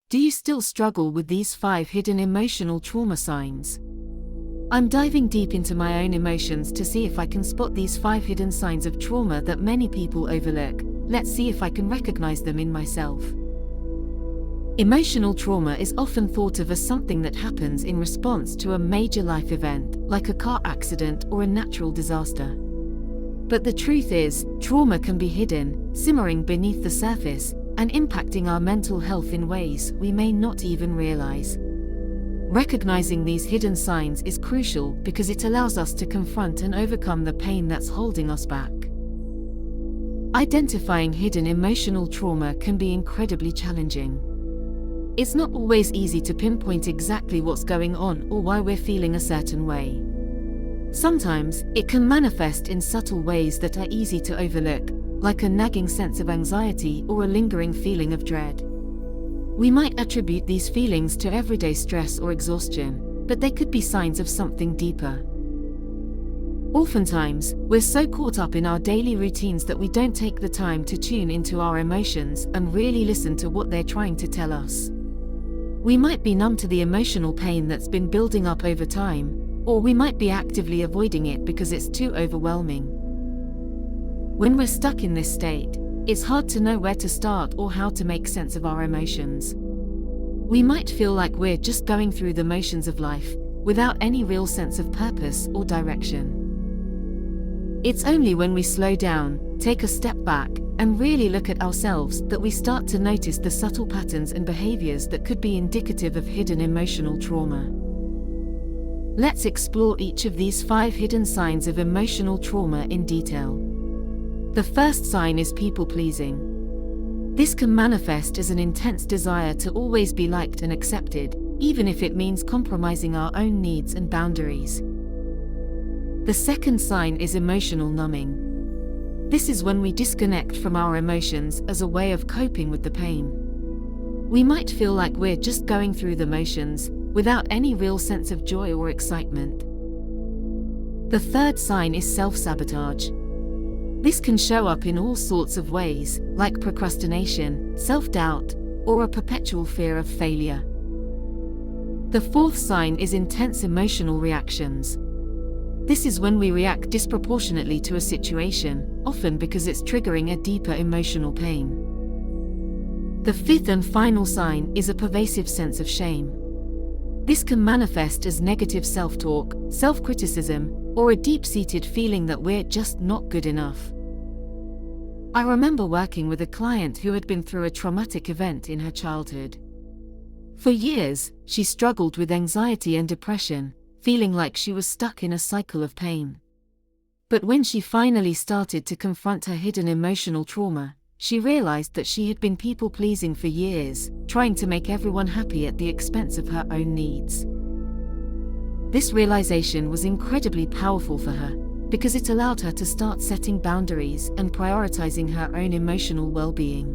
Do you still struggle with these 5 hidden emotional trauma signs? I'm diving deep into my own emotions to see if I can spot these 5 hidden signs of trauma that many people overlook. Let's see if I can recognize them in myself. Emotional trauma is often thought of as something that happens in response to a major life event, like a car accident or a natural disaster. But the truth is, trauma can be hidden, simmering beneath the surface, and impacting our mental health in ways we may not even realize. Recognizing these hidden signs is crucial because it allows us to confront and overcome the pain that's holding us back. Identifying hidden emotional trauma can be incredibly challenging. It's not always easy to pinpoint exactly what's going on or why we're feeling a certain way. Sometimes, it can manifest in subtle ways that are easy to overlook, like a nagging sense of anxiety or a lingering feeling of dread. We might attribute these feelings to everyday stress or exhaustion, but they could be signs of something deeper. Oftentimes, we're so caught up in our daily routines that we don't take the time to tune into our emotions and really listen to what they're trying to tell us. We might be numb to the emotional pain that's been building up over time, or we might be actively avoiding it because it's too overwhelming. When we're stuck in this state, it's hard to know where to start or how to make sense of our emotions. We might feel like we're just going through the motions of life, without any real sense of purpose or direction. It's only when we slow down, take a step back, and really look at ourselves that we start to notice the subtle patterns and behaviors that could be indicative of hidden emotional trauma. Let's explore each of these 5 hidden signs of emotional trauma in detail. The first sign is people-pleasing. This can manifest as an intense desire to always be liked and accepted, even if it means compromising our own needs and boundaries. The second sign is emotional numbing. This is when we disconnect from our emotions as a way of coping with the pain. We might feel like we're just going through the motions, without any real sense of joy or excitement. The third sign is self-sabotage. This can show up in all sorts of ways, like procrastination, self-doubt, or a perpetual fear of failure. The fourth sign is intense emotional reactions. This is when we react disproportionately to a situation, often because it's triggering a deeper emotional pain. The fifth and final sign is a pervasive sense of shame. This can manifest as negative self-talk, self-criticism, or a deep-seated feeling that we're just not good enough. I remember working with a client who had been through a traumatic event in her childhood. For years, she struggled with anxiety and depression, feeling like she was stuck in a cycle of pain. But when she finally started to confront her hidden emotional trauma, she realized that she had been people-pleasing for years, trying to make everyone happy at the expense of her own needs. This realization was incredibly powerful for her, because it allowed her to start setting boundaries and prioritizing her own emotional well-being.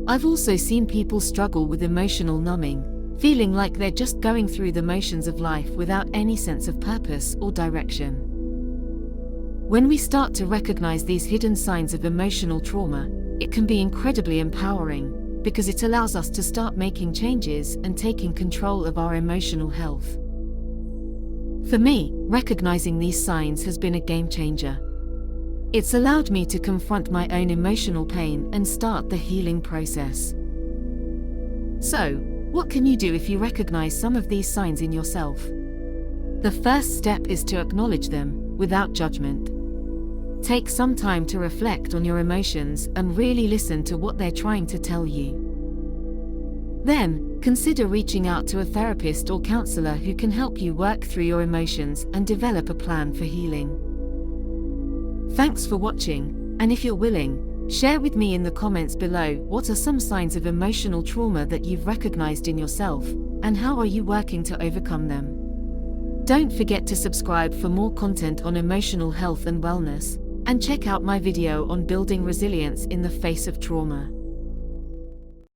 I've also seen people struggle with emotional numbing, feeling like they're just going through the motions of life without any sense of purpose or direction. When we start to recognize these hidden signs of emotional trauma, it can be incredibly empowering, because it allows us to start making changes and taking control of our emotional health. For me, recognizing these signs has been a game changer. It's allowed me to confront my own emotional pain and start the healing process. So, what can you do if you recognize some of these signs in yourself? The first step is to acknowledge them, without judgment. Take some time to reflect on your emotions and really listen to what they're trying to tell you. Then, consider reaching out to a therapist or counselor who can help you work through your emotions and develop a plan for healing. Thanks for watching, and if you're willing, share with me in the comments below what are some signs of emotional trauma that you've recognized in yourself, and how are you working to overcome them. Don't forget to subscribe for more content on emotional health and wellness, and check out my video on building resilience in the face of trauma.